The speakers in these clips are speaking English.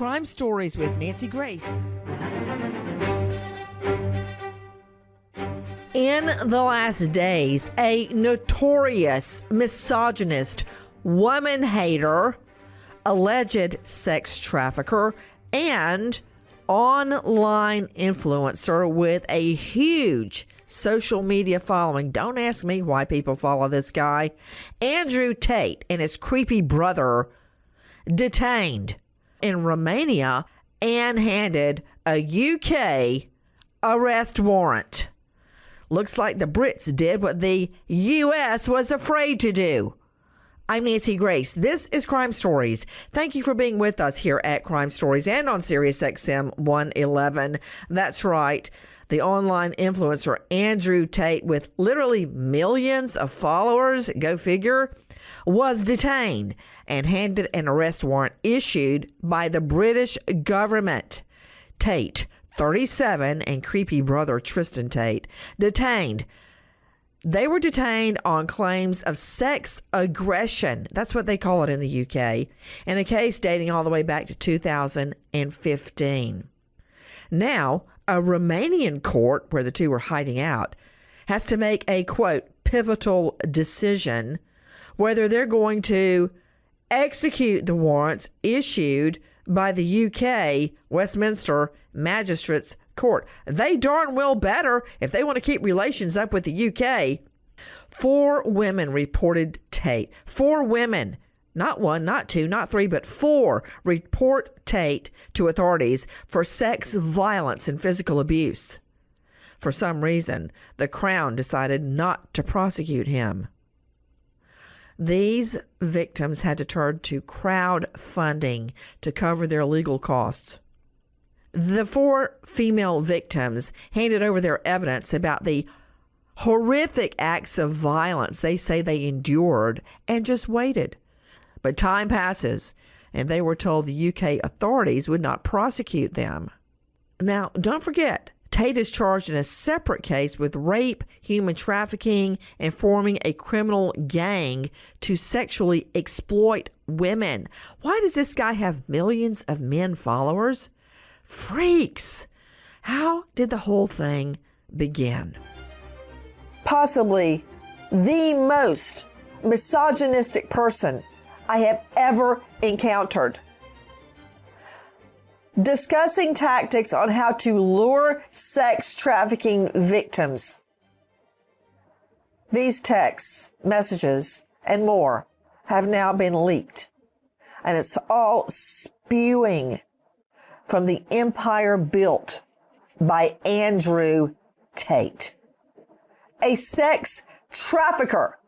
Crime Stories with Nancy Grace. In the last days, a notorious misogynist, woman hater, alleged sex trafficker, and online influencer with a huge social media following. Don't ask me why people follow this guy. Andrew Tate and his creepy brother detained in Romania and handed a UK arrest warrant. Looks like the Brits did what the US was afraid to do. I'm Nancy Grace. This is Crime Stories. Thank you for being with us here at Crime Stories and on Sirius XM 111. That's right. The online influencer Andrew Tate, with literally millions of followers, go figure, was detained and handed an arrest warrant issued by the British government. Tate, 37, and creepy brother Tristan Tate, detained. They were detained on claims of sex aggression. That's what they call it in the UK, in a case dating all the way back to 2015. Now, a Romanian court where the two were hiding out has to make a, quote, pivotal decision whether they're going to execute the warrants issued by the UK Westminster Magistrates Court. They darn well better if they want to keep relations up with the UK. 4 women reported Tate. 4 women, not 1, not 2, not 3, but 4 report Tate to authorities for sex violence and physical abuse. For some reason, the Crown decided not to prosecute him. These victims had to turn to crowdfunding to cover their legal costs. The 4 female victims handed over their evidence about the horrific acts of violence they say they endured and just waited. But time passes, and they were told the UK authorities would not prosecute them. Now, don't forget, Tate is charged in a separate case with rape, human trafficking, and forming a criminal gang to sexually exploit women. Why does this guy have millions of men followers? Freaks! How did the whole thing begin? Possibly the most misogynistic person I have ever encountered. Discussing tactics on how to lure sex trafficking victims. These texts, messages, and more have now been leaked. And it's all spewing from the empire built by Andrew Tate, a sex trafficker,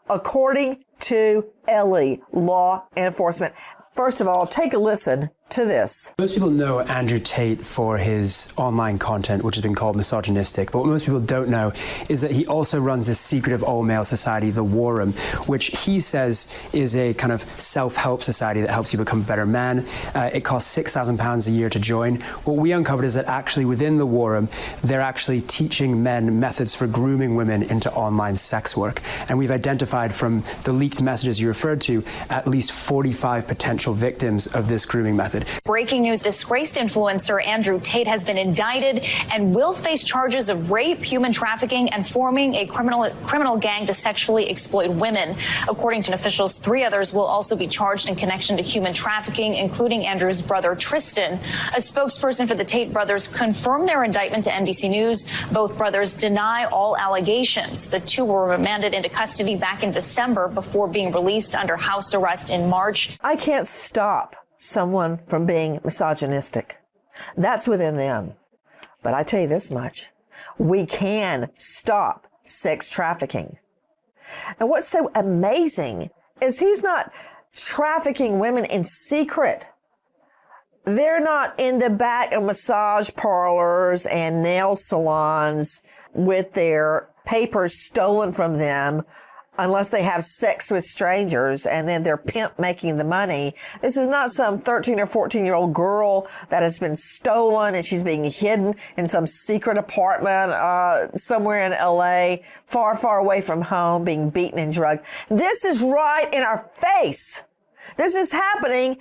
according to LE, law enforcement. First of all, take a listen to this. Most people know Andrew Tate for his online content, which has been called misogynistic. But what most people don't know is that he also runs this secretive all-male society, the War Room, which he says is a kind of self-help society that helps you become a better man. It costs £6,000 a year to join. What we uncovered is that actually within the War Room, they're actually teaching men methods for grooming women into online sex work. And we've identified from the leaked messages you referred to at least 45 potential victims of this grooming method. Breaking news, disgraced influencer Andrew Tate has been indicted and will face charges of rape, human trafficking, and forming a criminal gang to sexually exploit women. According to officials, 3 others will also be charged in connection to human trafficking, including Andrew's brother Tristan. A spokesperson for the Tate brothers confirmed their indictment to NBC News. Both brothers deny all allegations. The 2 were remanded into custody back in December before being released under house arrest in March. I can't stop someone from being misogynistic. That's within them. But I tell you this much, we can stop sex trafficking. And what's so amazing is he's not trafficking women in secret. They're not in the back of massage parlors and nail salons with their papers stolen from them, unless they have sex with strangers and then their pimp making the money. This is not some 13 or 14-year-old girl that has been stolen and she's being hidden in some secret apartment somewhere in LA, far, far away from home, being beaten and drugged. This is right in our face. This is happening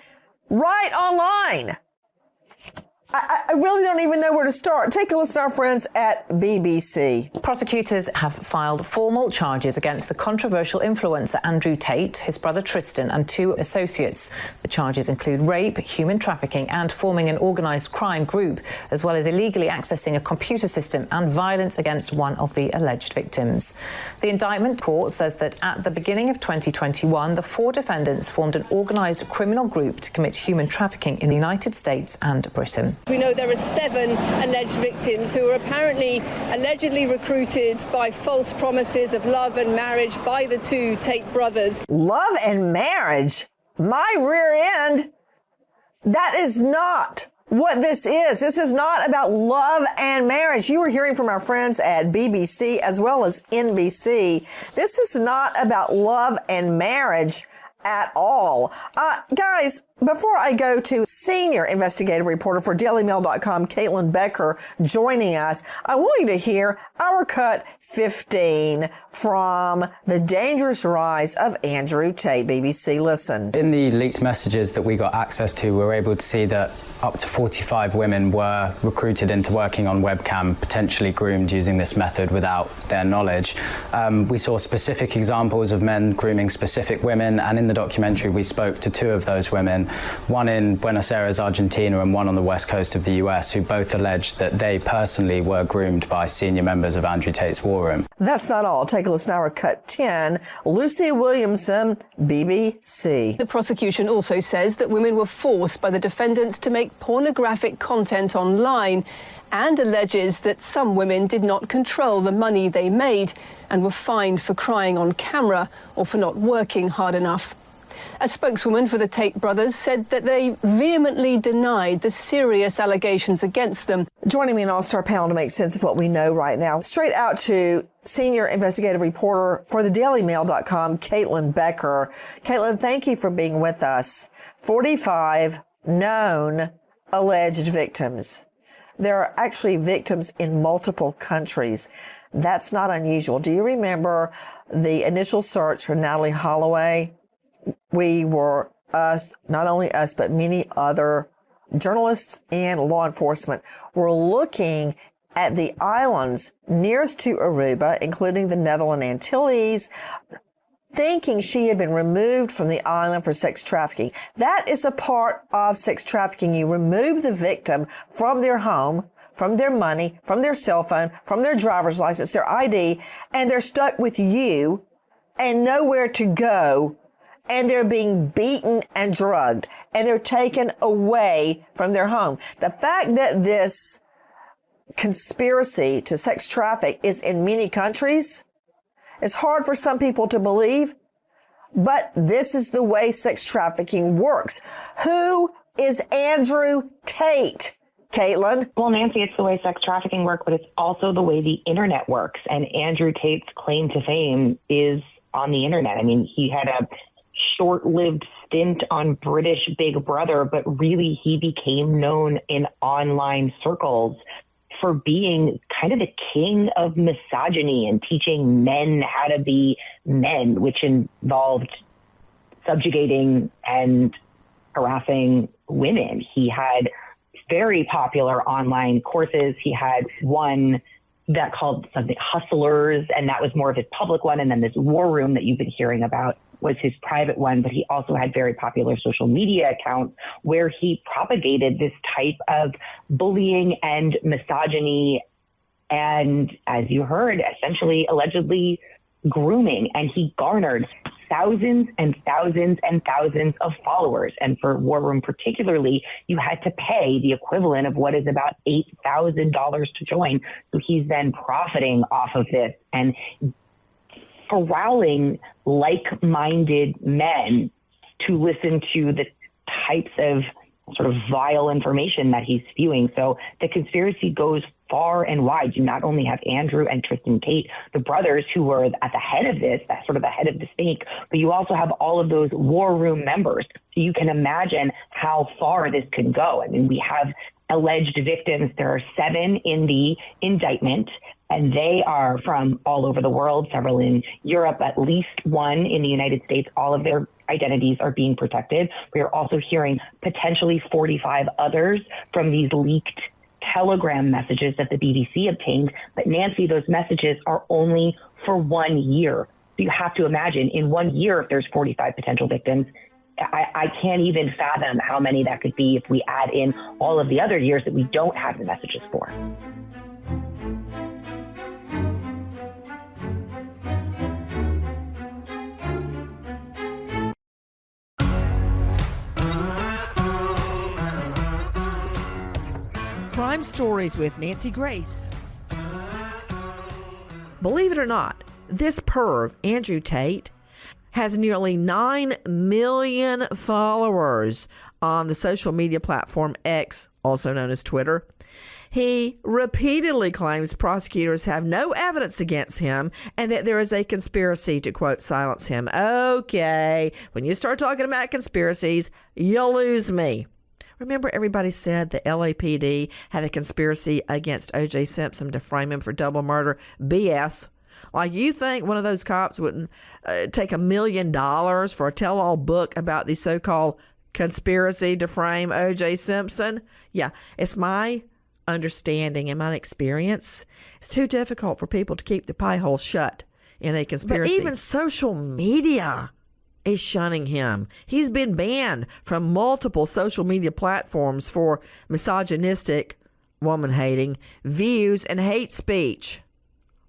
right online. I really don't even know where to start. Take a listen to our friends at BBC. Prosecutors have filed formal charges against the controversial influencer Andrew Tate, his brother Tristan, and 2 associates. The charges include rape, human trafficking, and forming an organised crime group, as well as illegally accessing a computer system and violence against one of the alleged victims. The indictment court says that at the beginning of 2021, the 4 defendants formed an organised criminal group to commit human trafficking in the United States and Britain. We know there are 7 alleged victims who were allegedly recruited by false promises of love and marriage by the 2 Tate brothers. Love and marriage? My rear end? That is not what this is. This is not about love and marriage. You were hearing from our friends at BBC as well as NBC. This is not about love and marriage at all. Guys, before I go to senior investigative reporter for DailyMail.com, Caitlin Becker, joining us, I want you to hear our cut 15 from The Dangerous Rise of Andrew Tate. BBC, listen. In the leaked messages that we got access to, we were able to see that up to 45 women were recruited into working on webcam, potentially groomed using this method without their knowledge. We saw specific examples of men grooming specific women, and in the documentary we spoke to 2 of those women, one in Buenos Aires, Argentina, and one on the west coast of the US, who both alleged that they personally were groomed by senior members of Andrew Tate's war room. That's not all. Take a listen to our cut 10. Lucy Williamson, BBC. The prosecution also says that women were forced by the defendants to make pornographic content online, and alleges that some women did not control the money they made and were fined for crying on camera or for not working hard enough. A spokeswoman for the Tate brothers said that they vehemently denied the serious allegations against them. Joining me in all-star panel to make sense of what we know right now, straight out to senior investigative reporter for the DailyMail.com, Caitlin Becker. Caitlin, thank you for being with us. 45 known alleged victims. There are actually victims in multiple countries. That's not unusual. Do you remember the initial search for Natalie Holloway? We were not only us, but many other journalists and law enforcement were looking at the islands nearest to Aruba, including the Netherlands Antilles, thinking she had been removed from the island for sex trafficking. That is a part of sex trafficking. You remove the victim from their home, from their money, from their cell phone, from their driver's license, their ID, and they're stuck with you and nowhere to go. And they're being beaten and drugged, and they're taken away from their home. The fact that this conspiracy to sex traffic is in many countries, it's hard for some people to believe, but this is the way sex trafficking works. Who is Andrew Tate? Caitlin? Well, Nancy, it's the way sex trafficking works, but it's also the way the internet works. And Andrew Tate's claim to fame is on the internet. I mean, he had a short-lived stint on British Big Brother, but really he became known in online circles for being kind of the king of misogyny and teaching men how to be men, which involved subjugating and harassing women. He had very popular online courses. He had one that called something Hustlers, and that was more of his public one. And then this War Room that you've been hearing about was his private one, but he also had very popular social media accounts where he propagated this type of bullying and misogyny and, as you heard, essentially allegedly grooming. And he garnered thousands and thousands and thousands of followers. And for War Room particularly, you had to pay the equivalent of what is about $8,000 to join. So he's then profiting off of this and corralling like-minded men to listen to the types of sort of vile information that he's spewing. So the conspiracy goes far and wide. You not only have Andrew and Tristan Tate, the brothers who were at the head of this, that sort of the head of the snake, but you also have all of those war room members. So you can imagine how far this could go. I mean, we have alleged victims. There are 7 in the indictment, and they are from all over the world, several in Europe, at least 1 in the United States. All of their identities are being protected. We are also hearing potentially 45 others from these leaked Telegram messages that the BBC obtained. But Nancy, those messages are only for 1 year. So you have to imagine in 1 year, if there's 45 potential victims, I can't even fathom how many that could be if we add in all of the other years that we don't have the messages for. Crime Stories with Nancy Grace. Believe it or not, this perv, Andrew Tate, has nearly 9 million followers on the social media platform X, also known as Twitter. He repeatedly claims prosecutors have no evidence against him and that there is a conspiracy to, quote, silence him. Okay, when you start talking about conspiracies, you'll lose me. Remember, everybody said the LAPD had a conspiracy against O.J. Simpson to frame him for double murder? BS. Like, you think one of those cops wouldn't take $1 million for a tell-all book about the so-called conspiracy to frame O.J. Simpson? Yeah, it's my understanding and my experience. It's too difficult for people to keep the pie hole shut in a conspiracy. But even social media is shunning him. He's been banned from multiple social media platforms for misogynistic, woman-hating views and hate speech.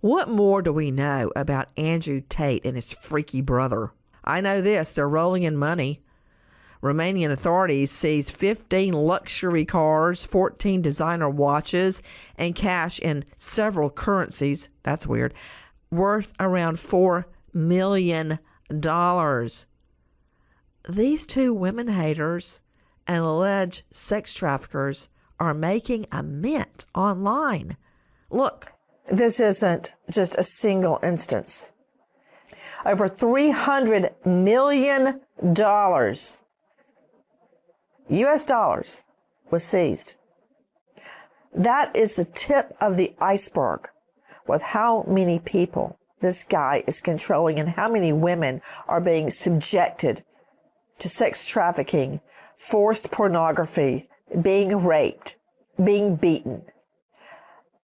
What more do we know about Andrew Tate and his freaky brother? I know this, they're rolling in money. Romanian authorities seized 15 luxury cars, 14 designer watches, and cash in several currencies, that's weird, worth around $4 million. These 2 women haters and alleged sex traffickers are making a mint online. Look, this isn't just a single instance. Over $300 million US dollars was seized. That is the tip of the iceberg with how many people this guy is controlling and how many women are being subjected to sex trafficking, forced pornography, being raped, being beaten.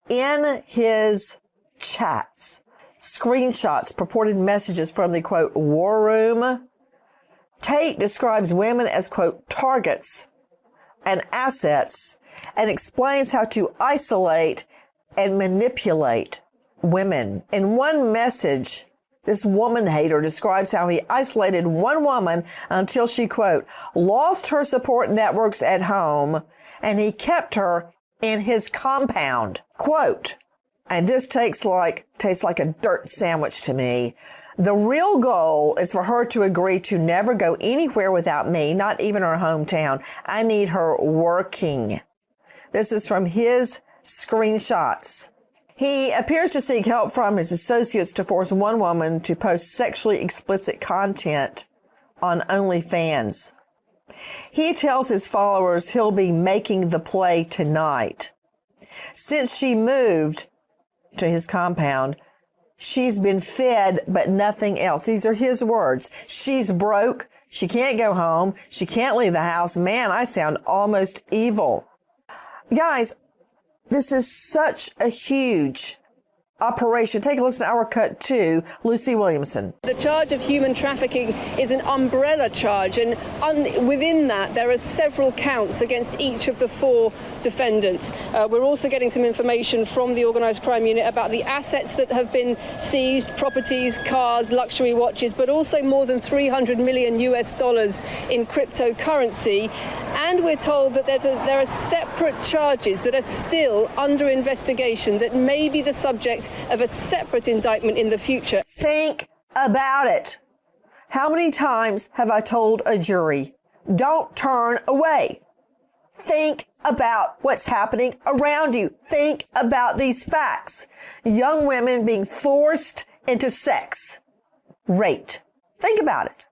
In his chats, screenshots, purported messages from the, quote, war room, Tate describes women as, quote, targets and assets and explains how to isolate and manipulate women. In one message, this woman hater describes how he isolated one woman until she, quote, lost her support networks at home and he kept her in his compound, quote, and this tastes like a dirt sandwich to me. The real goal is for her to agree to never go anywhere without me, not even her hometown. I need her working. This is from his screenshots. He appears to seek help from his associates to force one woman to post sexually explicit content on OnlyFans. He tells his followers he'll be making the play tonight. Since she moved to his compound, she's been fed but nothing else. These are his words. She's broke. She can't go home. She can't leave the house. Man, I sound almost evil. Guys, this is such a huge operation. Take a listen to our cut 2, Lucy Williamson. The charge of human trafficking is an umbrella charge, and within that there are several counts against each of the 4 defendants. We're also getting some information from the organised crime unit about the assets that have been seized, properties, cars, luxury watches, but also more than $300 million in cryptocurrency. And we're told that there are separate charges that are still under investigation that may be the subject of a separate indictment in the future. Think about it. How many times have I told a jury, don't turn away? Think about what's happening around you. Think about these facts. Young women being forced into sex, raped. Think about it.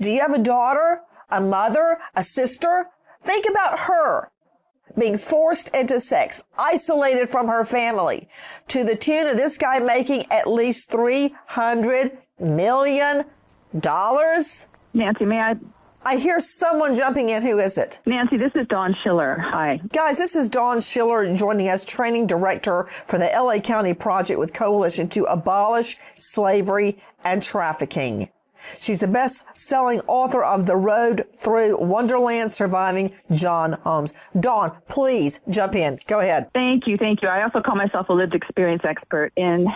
Do you have a daughter, a mother, a sister? Think about her being forced into sex, isolated from her family, to the tune of this guy making at least $300 million. Nancy, may I hear someone jumping in. Who is it? Nancy, this is Dawn Schiller. Hi. Guys, this is Dawn Schiller joining us, training director for the LA County Project with Coalition to Abolish Slavery and Trafficking. She's the best-selling author of The Road Through Wonderland, Surviving John Holmes. Dawn, please jump in. Go ahead. Thank you. I also call myself a lived experience expert, and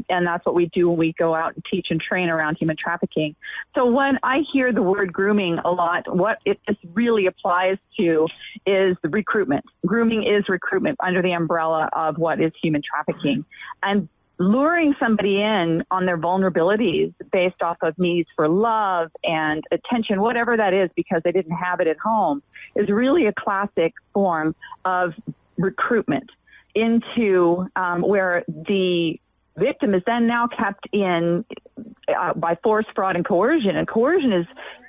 that's what we do when we go out and teach and train around human trafficking. So when I hear the word grooming a lot, what it really applies to is the recruitment. Grooming is recruitment under the umbrella of what is human trafficking. And luring somebody in on their vulnerabilities based off of needs for love and attention, whatever that is, because they didn't have it at home, is really a classic form of recruitment into where the victim is then now kept in by force, fraud, and coercion. And coercion is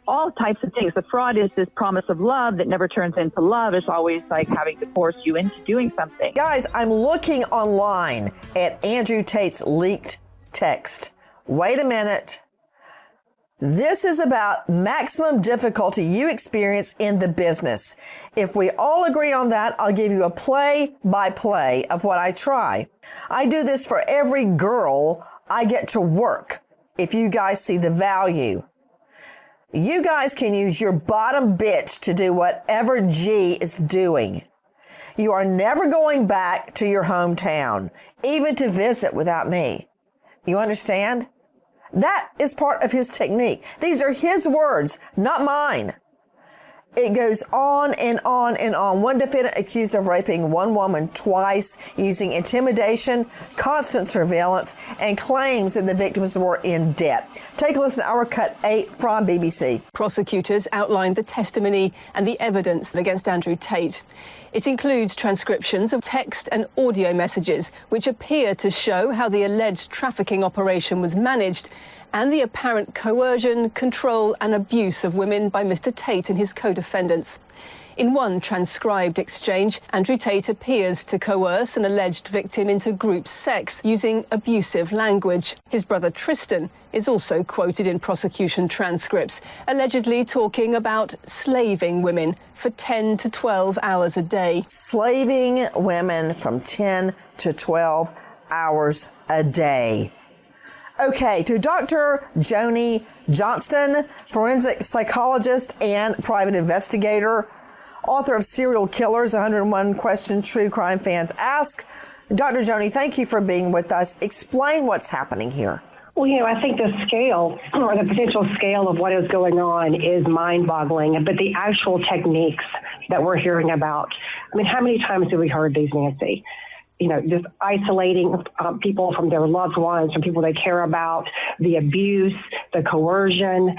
all types of things. The fraud is this promise of love that never turns into love. It's always like having to force you into doing something. Guys, I'm looking online at Andrew Tate's leaked text. Wait a minute. This is about maximum difficulty you experience in the business. If we all agree on that, I'll give you a play-by-play of what I try. I do this for every girl I get to work. If you guys see the value, you guys can use your bottom bitch to do whatever G is doing. You are never going back to your hometown, even to visit without me. You understand? That is part of his technique. These are his words, not mine. It goes on and on and on. One defendant accused of raping one woman twice using intimidation, constant surveillance, and claims that the victims were in debt. Take a listen to our cut 8 from BBC. Prosecutors outlined the testimony and the evidence against Andrew Tate. It includes transcriptions of text and audio messages which appear to show how the alleged trafficking operation was managed and the apparent coercion, control and abuse of women by Mr. Tate and his co-defendants. In one transcribed exchange, Andrew Tate appears to coerce an alleged victim into group sex using abusive language. His brother Tristan is also quoted in prosecution transcripts, allegedly talking about slaving women for 10 to 12 hours a day. Slaving women from 10 to 12 hours a day. Okay, to Dr. Joni Johnston, forensic psychologist and private investigator, author of Serial Killers, 101 Questions True Crime Fans Ask. Dr. Joni, thank you for being with us. Explain what's happening here. Well, I think the scale or the potential scale of what is going on is mind-boggling, but the actual techniques that we're hearing about, how many times have we heard these, Nancy? Just isolating people from their loved ones, from people they care about, the abuse, the coercion.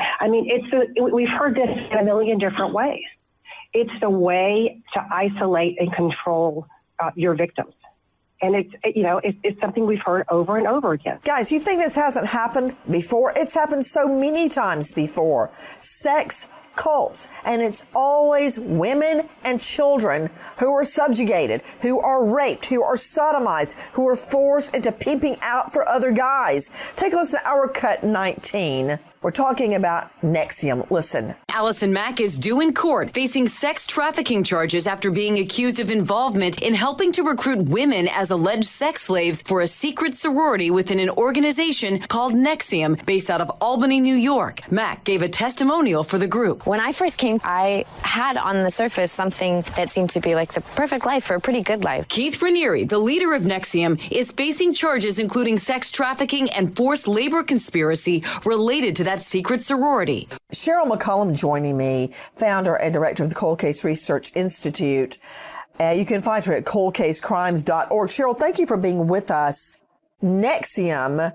We've heard this in a million different ways. It's the way to isolate and control your victims. And it's something we've heard over and over again. Guys, you think this hasn't happened before? It's happened so many times before. Sex cults, and it's always women and children who are subjugated, who are raped, who are sodomized, who are forced into peeping out for other guys. Take a listen to our cut 19. We're talking about NXIVM. Listen. Allison Mack is due in court facing sex trafficking charges after being accused of involvement in helping to recruit women as alleged sex slaves for a secret sorority within an organization called NXIVM based out of Albany, New York. Mack gave a testimonial for the group. When I first came, I had on the surface something that seemed to be like the perfect life for a pretty good life. Keith Raniere, the leader of NXIVM, is facing charges including sex trafficking and forced labor conspiracy related to that secret sorority. Cheryl McCollum joining me, founder and director of the Cold Case Research Institute. You can find her at coldcasecrimes.org. Cheryl, thank you for being with us. NXIVM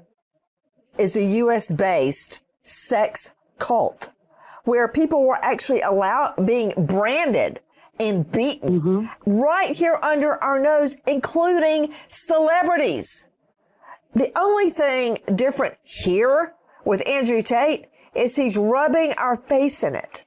is a U.S.-based sex cult where people were actually being branded and beaten right here under our nose, including celebrities. The only thing different here with Andrew Tate is he's rubbing our face in it.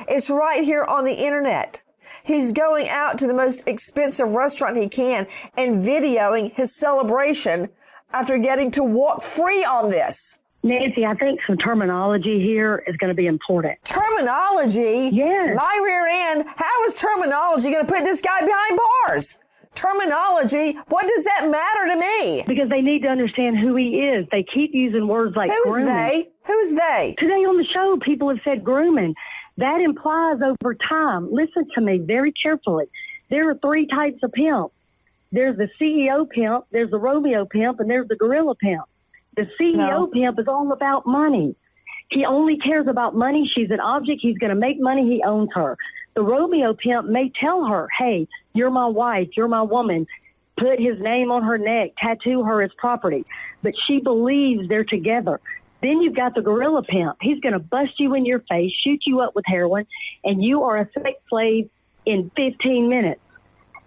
It's right here on the internet. He's going out to the most expensive restaurant he can and videoing his celebration after getting to walk free on this. Nancy, I think some terminology here is going to be important. Terminology? Yes. My rear end. How is terminology going to put this guy behind bars? Terminology? What does that matter to me? Because they need to understand who he is. They keep using words like grooming. Who's they? Today on the show, people have said grooming. That implies over time. Listen to me very carefully. There are 3 types of pimp. There's the CEO pimp, there's the Romeo pimp, and there's the gorilla pimp. The CEO pimp is all about money. He only cares about money. She's an object. He's going to make money. He owns her. The Romeo pimp may tell her, hey, you're my wife. You're my woman. Put his name on her neck. Tattoo her as property. But she believes they're together. Then you've got the gorilla pimp. He's going to bust you in your face, shoot you up with heroin, and you are a sex slave in 15 minutes.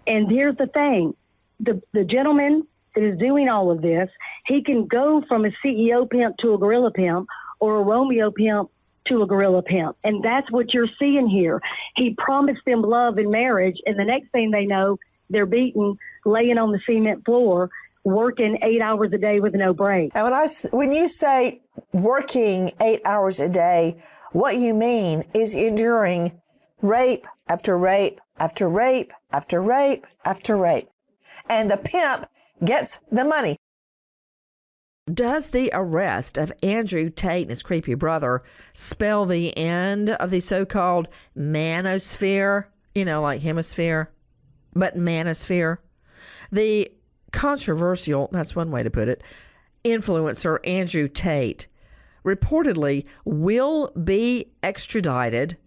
And here's the thing. The gentleman that is doing all of this, he can go from a CEO pimp to a gorilla pimp or a Romeo pimp to a gorilla pimp. And that's what you're seeing here. He promised them love and marriage, and the next thing they know, they're beaten, laying on the cement floor, working 8 hours a day with no break. And when you say working 8 hours a day, what you mean is enduring rape after rape after rape after rape after rape. And the pimp gets the money. Does the arrest of Andrew Tate and his creepy brother spell the end of the so-called manosphere? You know, like hemisphere, but manosphere. The controversial, that's one way to put it, influencer Andrew Tate reportedly will be extradited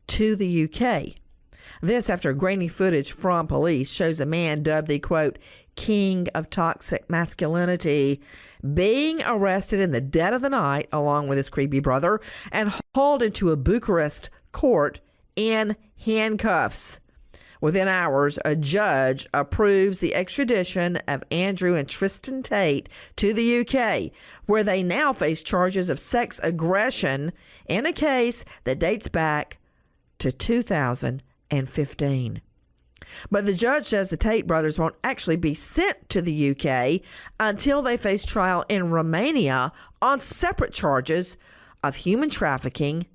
to the UK. This after grainy footage from police shows a man dubbed the, quote, king of toxic masculinity being arrested in the dead of the night along with his creepy brother and hauled into a Bucharest court in handcuffs. Within hours, a judge approves the extradition of Andrew and Tristan Tate to the UK, where they now face charges of sex aggression in a case that dates back to 2015. But the judge says the Tate brothers won't actually be sent to the UK until they face trial in Romania on separate charges of human trafficking,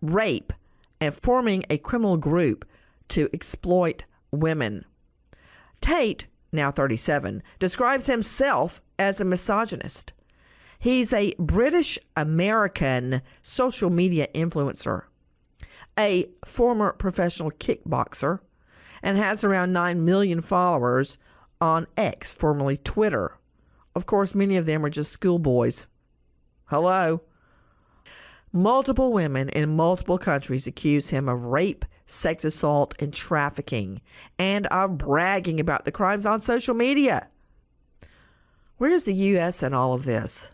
rape, and forming a criminal group to exploit women. Tate, now 37, describes himself as a misogynist. He's a British-American social media influencer, a former professional kickboxer, and has around 9 million followers on X, formerly Twitter. Of course, many of them are just schoolboys. Hello. Multiple women in multiple countries accuse him of rape, sex assault, and trafficking, and of bragging about the crimes on social media. Where's the U.S. in all of this?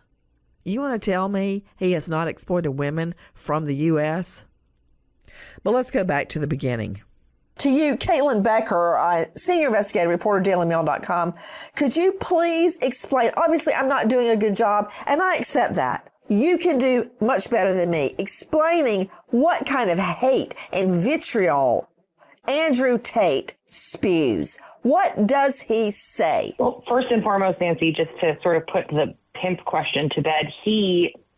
You want to tell me he has not exploited women from the U.S.? But let's go back to the beginning. To you, Caitlin Becker, senior investigative reporter, dailymail.com. Could you please explain? Obviously, I'm not doing a good job, and I accept that. You can do much better than me explaining what kind of hate and vitriol Andrew Tate spews. What does he say? Well, first and foremost, Nancy, just to sort of put the pimp question to bed,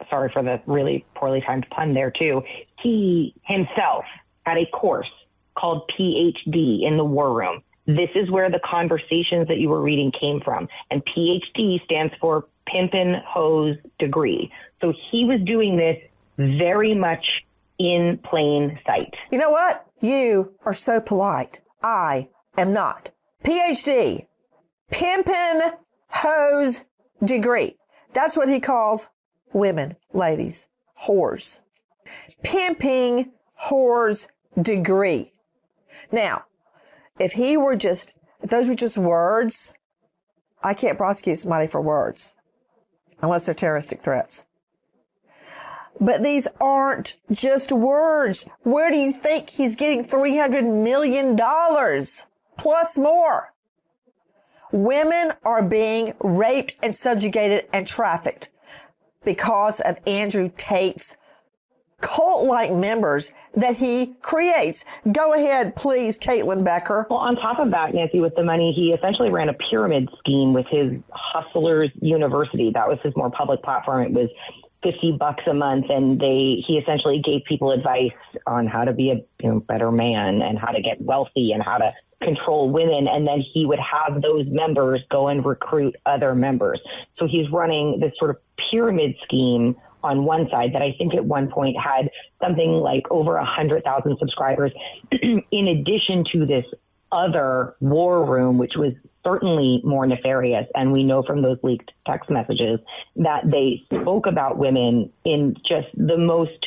sorry for the really poorly timed pun there too, he himself had a course called PhD in the War Room. This is where the conversations that you were reading came from. And PhD stands for Pimpin' Hose Degree. So he was doing this very much in plain sight. You know what? You are so polite. I am not. PhD, Pimpin' Hose Degree. That's what he calls women, ladies, whores. Pimping whores degree. Now, if those were just words, I can't prosecute somebody for words unless they're terroristic threats. But these aren't just words. Where do you think he's getting $300 million plus more? Women are being raped and subjugated and trafficked because of Andrew Tate's cult-like members that he creates. Go ahead, please, Caitlin Becker. Well, on top of that, Nancy, with the money, he essentially ran a pyramid scheme with his Hustlers University. That was his more public platform. It was $50 a month, and he essentially gave people advice on how to be a better man and how to get wealthy and how to control women. And then he would have those members go and recruit other members. So he's running this sort of pyramid scheme on one side that I think at one point had something like over 100,000 subscribers, in addition to this other war room, which was certainly more nefarious. And we know from those leaked text messages that they spoke about women in just the most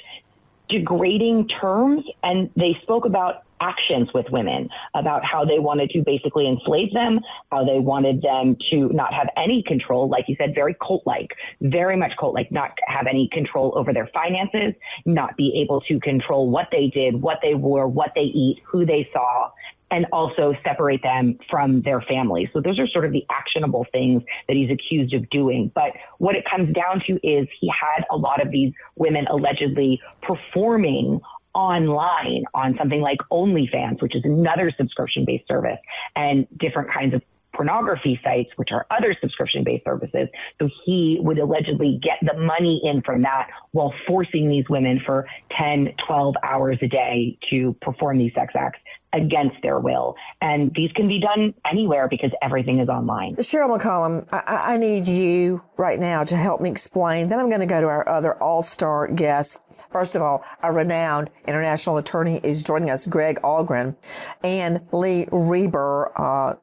degrading terms. And they spoke about actions with women, about how they wanted to basically enslave them, how they wanted them to not have any control, like you said, very cult-like, very much cult-like, not have any control over their finances, not be able to control what they did, what they wore, what they eat, who they saw, and also separate them from their families. So those are sort of the actionable things that he's accused of doing. But what it comes down to is he had a lot of these women allegedly performing online on something like OnlyFans, which is another subscription-based service, and different kinds of pornography sites, which are other subscription-based services. So he would allegedly get the money in from that while forcing these women for 10, 12 hours a day to perform these sex acts against their will. And these can be done anywhere because everything is online. Cheryl McCollum, I need you right now to help me explain. Then I'm going to go to our other all-star guest. First of all, a renowned international attorney is joining us, Greg Algren, and Lee Reber,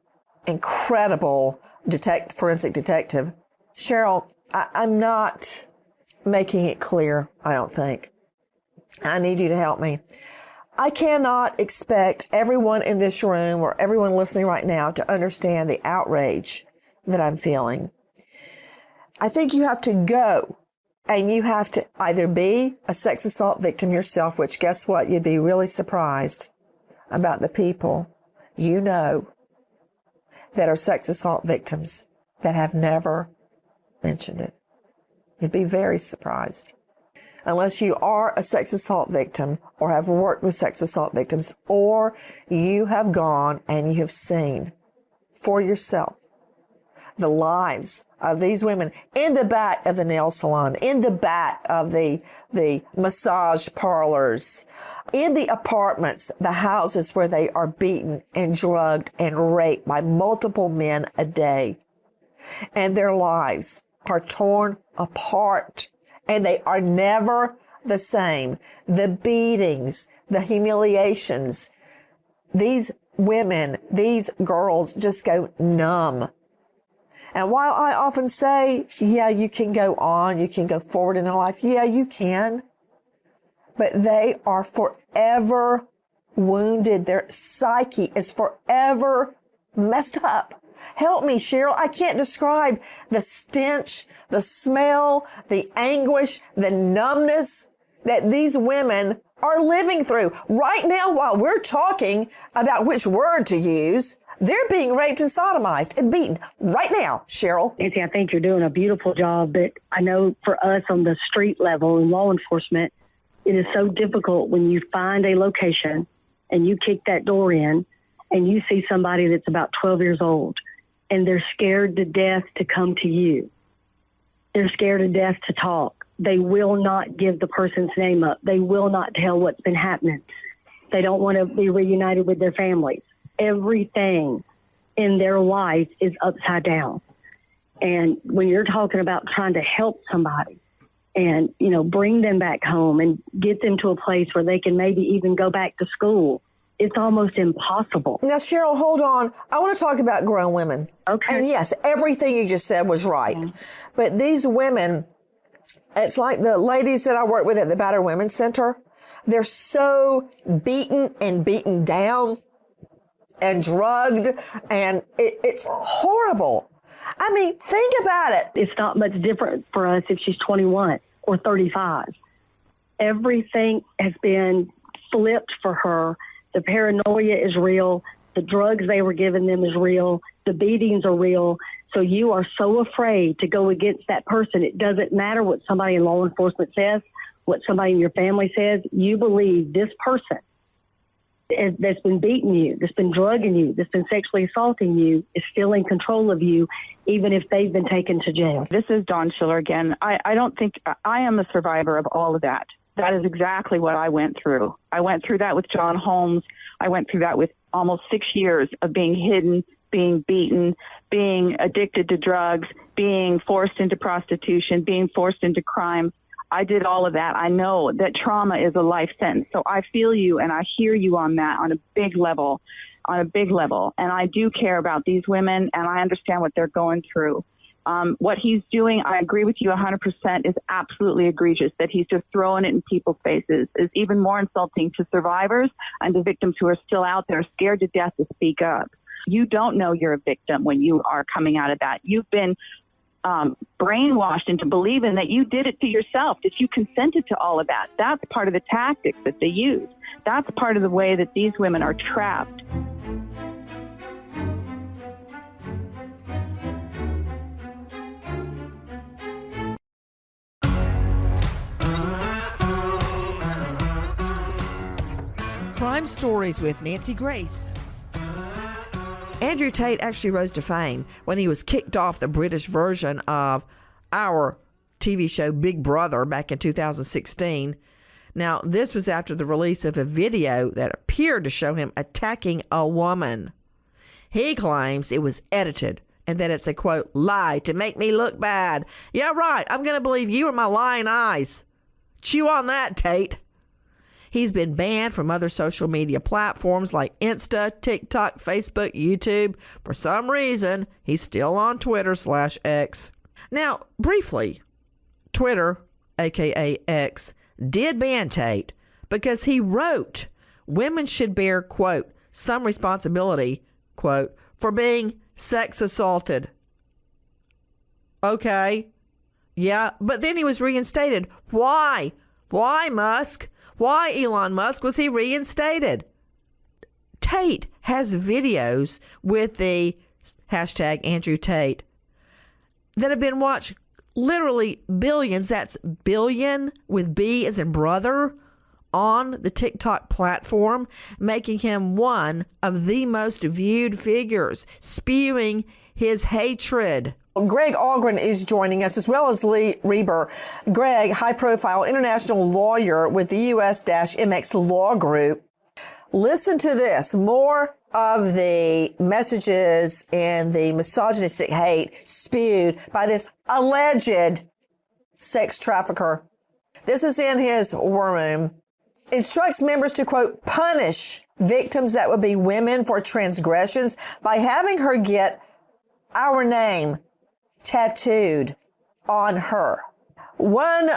incredible forensic detective. Cheryl, I'm not making it clear, I don't think. I need you to help me. I cannot expect everyone in this room or everyone listening right now to understand the outrage that I'm feeling. I think you have to go and you have to either be a sex assault victim yourself, which guess what? You'd be really surprised about the people you know that are sex assault victims that have never mentioned it. You'd be very surprised. Unless you are a sex assault victim or have worked with sex assault victims, or you have gone and you have seen for yourself the lives of these women in the back of the nail salon, in the back of the massage parlors, in the apartments, the houses where they are beaten and drugged and raped by multiple men a day. And their lives are torn apart. And they are never the same. The beatings, the humiliations, these women, these girls just go numb. And while I often say, yeah, you can go on, you can go forward in their life. Yeah, you can. But they are forever wounded. Their psyche is forever messed up. Help me, Cheryl. I can't describe the stench, the smell, the anguish, the numbness that these women are living through. Right now, while we're talking about which word to use, they're being raped and sodomized and beaten right now, Cheryl. Nancy, I think you're doing a beautiful job, but I know for us on the street level in law enforcement, it is so difficult when you find a location and you kick that door in and you see somebody that's about 12 years old and they're scared to death to come to you. They're scared to death to talk. They will not give the person's name up. They will not tell what's been happening. They don't want to be reunited with their families. Everything in their life is upside down. And when you're talking about trying to help somebody and, bring them back home and get them to a place where they can maybe even go back to school, it's almost impossible. Now, Cheryl, hold on. I want to talk about grown women. Okay. And yes, everything you just said was right. Mm-hmm. But these women, it's like the ladies that I work with at the Battered Women's Center. They're so beaten down and drugged, and it's horrible. I mean, think about it. It's not much different for us if she's 21 or 35. Everything has been flipped for her. The paranoia is real. The drugs they were giving them is real. The beatings are real. So you are so afraid to go against that person. It doesn't matter what somebody in law enforcement says, what somebody in your family says. You believe this person that's been beating you, that's been drugging you, that's been sexually assaulting you is still in control of you, even if they've been taken to jail. This is Dawn Schiller again. I don't think I am a survivor of all of that. That is exactly what I went through. I went through that with John Holmes. I went through that with almost 6 years of being hidden, being beaten, being addicted to drugs, being forced into prostitution, being forced into crime. I did all of that. I know that trauma is a life sentence. So I feel you and I hear you on that on a big level. And I do care about these women and I understand what they're going through. What he's doing, I agree with you 100%, is absolutely egregious. That he's just throwing it in people's faces is even more insulting to survivors and to victims who are still out there scared to death to speak up. You don't know you're a victim when you are coming out of that. You've been brainwashed into believing that you did it to yourself, that you consented to all of that. That's part of the tactics that they use. That's part of the way that these women are trapped. Crime Stories with Nancy Grace. Andrew Tate actually rose to fame when he was kicked off the British version of our TV show Big Brother back in 2016. Now, this was after the release of a video that appeared to show him attacking a woman. He claims it was edited and that it's a, quote, lie to make me look bad. Yeah, right. I'm going to believe you or my lying eyes. Chew on that, Tate. He's been banned from other social media platforms like Insta, TikTok, Facebook, YouTube. For some reason, he's still on Twitter/X. Now, briefly, Twitter, aka X, did ban Tate because he wrote women should bear, quote, some responsibility, quote, for being sex assaulted. Okay. Yeah, but then he was reinstated. Why? Why, Musk? Why, Elon Musk, was he reinstated? Tate has videos with the hashtag Andrew Tate that have been watched literally billions, that's billion with B as in brother, on the TikTok platform, making him one of the most viewed figures, spewing his hatred. Greg Algren is joining us, as well as Lee Reber. Greg, high-profile international lawyer with the US-MX Law Group. Listen to this. More of the messages and the misogynistic hate spewed by this alleged sex trafficker. This is in his war room. Instructs members to, quote, punish victims that would be women for transgressions by having her get our name tattooed on her. One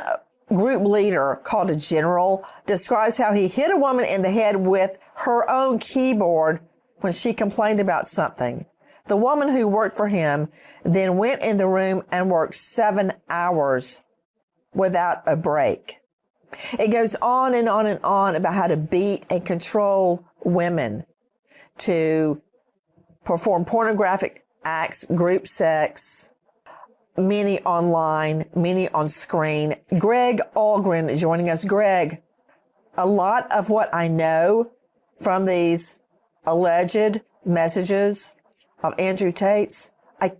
group leader, called a general, describes how he hit a woman in the head with her own keyboard when she complained about something. The woman who worked for him then went in the room and worked 7 hours without a break. It goes on and on and on about how to beat and control women, to perform pornographic acts, group sex, many online, many on screen. Greg Algren is joining us. Greg, a lot of what I know from these alleged messages of Andrew Tate's, I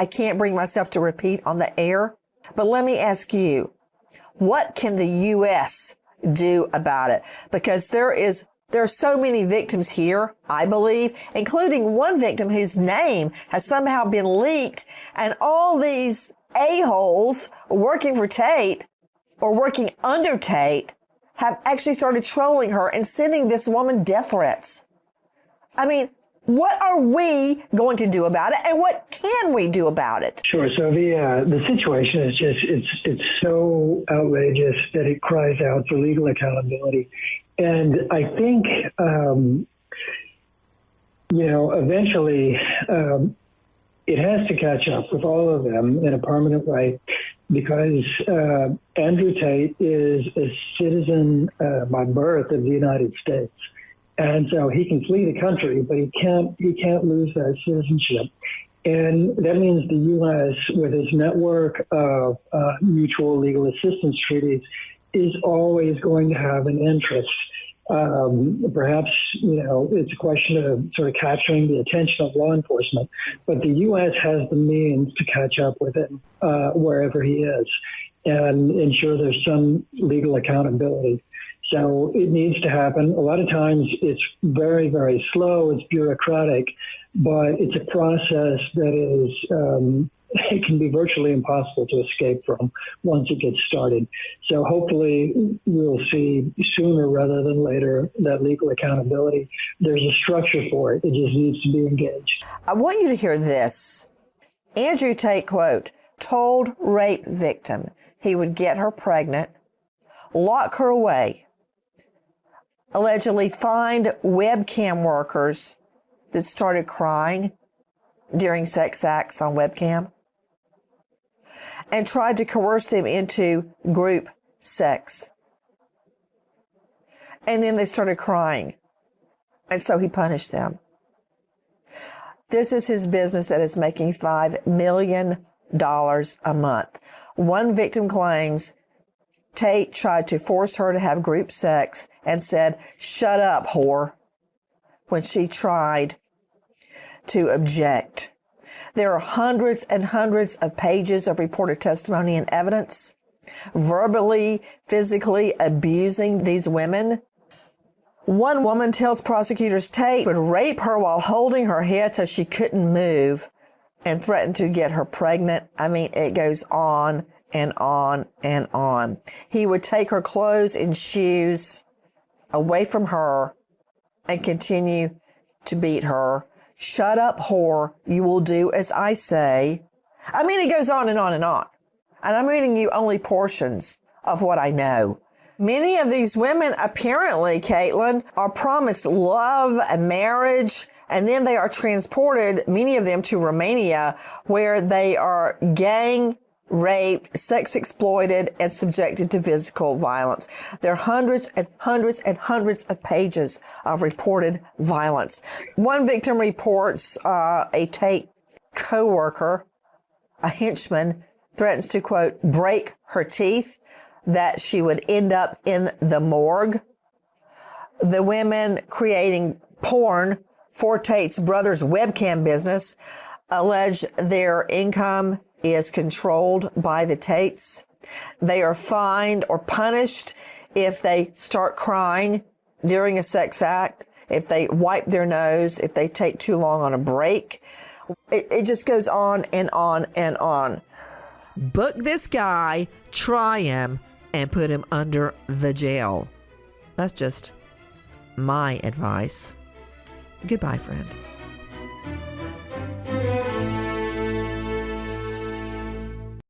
can't bring myself to repeat on the air. But let me ask you, what can the U.S. do about it? Because there are so many victims here, I believe, including one victim whose name has somehow been leaked, and all these a-holes working for Tate or working under Tate have actually started trolling her and sending this woman death threats. I mean, what are we going to do about it, and what can we do about it? Sure. So the situation is just it's so outrageous that it cries out for legal accountability. And I think, eventually it has to catch up with all of them in a permanent way. because Andrew Tate is a citizen by birth of the United States. And so he can flee the country, but he can't lose that citizenship. And that means the U.S., with its network of mutual legal assistance treaties, is always going to have an interest. Perhaps, it's a question of sort of capturing the attention of law enforcement, but the U.S. has the means to catch up with him wherever he is and ensure there's some legal accountability. So it needs to happen. A lot of times it's very, very slow, it's bureaucratic, but it's a process that is, it can be virtually impossible to escape from once it gets started. So hopefully we'll see sooner rather than later that legal accountability. There's a structure for it. It just needs to be engaged. I want you to hear this. Andrew Tate, quote, told rape victim he would get her pregnant, lock her away, allegedly find webcam workers that started crying during sex acts on webcam, and tried to coerce them into group sex. And then they started crying. And so he punished them. This is his business that is making $5 million a month. One victim claims Tate tried to force her to have group sex and said, "Shut up, whore," when she tried to object. There are hundreds and hundreds of pages of reported testimony and evidence, verbally, physically abusing these women. One woman tells prosecutors Tate would rape her while holding her head so she couldn't move and threatened to get her pregnant. I mean, it goes on and on and on. He would take her clothes and shoes away from her and continue to beat her. "Shut up, whore. You will do as I say." I mean, it goes on and on and on. And I'm reading you only portions of what I know. Many of these women, apparently, Caitlin, are promised love and marriage, and then they are transported, many of them, to Romania, where they are gang raped, sex exploited, and subjected to physical violence. There are hundreds and hundreds and hundreds of pages of reported violence. One victim reports a Tate co-worker, a henchman, threatens to, quote, break her teeth, that she would end up in the morgue. The women creating porn for Tate's brother's webcam business allege their income is controlled by the Tates. They are fined or punished if they start crying during a sex act, if they wipe their nose, if they take too long on a break. It just goes on and on and on. Book this guy, try him, and put him under the jail. That's just my advice. Goodbye, friend.